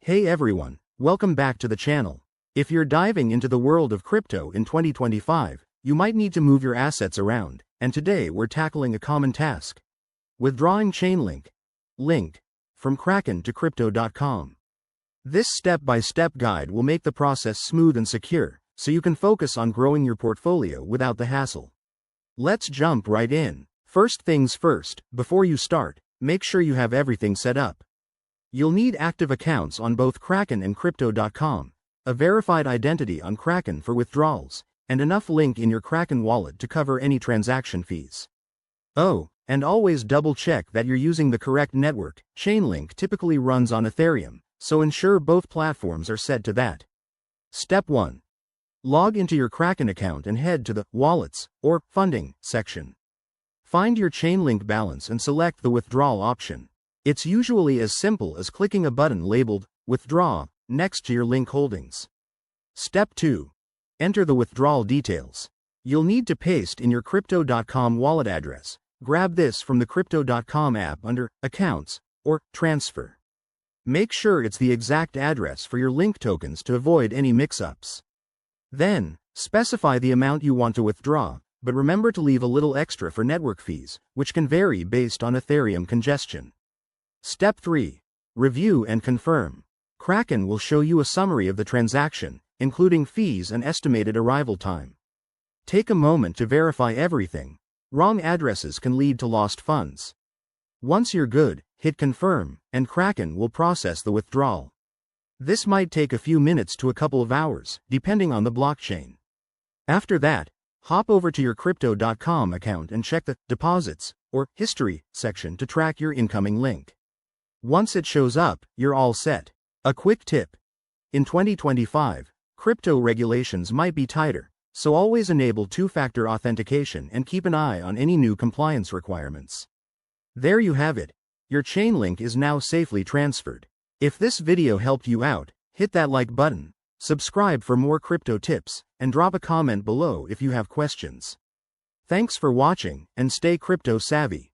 Hey everyone, welcome back to the channel. If you're diving into the world of crypto in 2025, you might need to move your assets around, and today we're tackling a common task: withdrawing Chainlink link from Kraken to crypto.com. This step-by-step guide will make the process smooth and secure, so you can focus on growing your portfolio without the hassle. Let's jump right in. First things first, before you start, make sure you have everything set up. You'll need active accounts on both Kraken and crypto.com, a verified identity on Kraken for withdrawals, and enough link in your Kraken wallet to cover any transaction fees. Oh, and always double-check that you're using the correct network. Chainlink typically runs on Ethereum, so ensure both platforms are set to that. Step 1. Log into your Kraken account and head to the Wallets or Funding section. Find your Chainlink balance and select the withdrawal option. It's usually as simple as clicking a button labeled Withdraw next to your link holdings. Step 2. Enter the withdrawal details. You'll need to paste in your crypto.com wallet address. Grab this from the crypto.com app under Accounts or Transfer. Make sure it's the exact address for your link tokens to avoid any mix-ups. Then, specify the amount you want to withdraw, but remember to leave a little extra for network fees, which can vary based on Ethereum congestion. Step 3. Review and confirm. Kraken will show you a summary of the transaction, including fees and estimated arrival time. Take a moment to verify everything. Wrong addresses can lead to lost funds. Once you're good, hit confirm, and Kraken will process the withdrawal. This might take a few minutes to a couple of hours, depending on the blockchain. After that, hop over to your crypto.com account and check the Deposits or History section to track your incoming link. Once it shows up, you're all set. A quick tip: in 2025, crypto regulations might be tighter, so always enable two-factor authentication and keep an eye on any new compliance requirements. There you have it. Your Chainlink is now safely transferred. If this video helped you out, hit that like button, subscribe for more crypto tips, and drop a comment below if you have questions. Thanks for watching, and stay crypto savvy.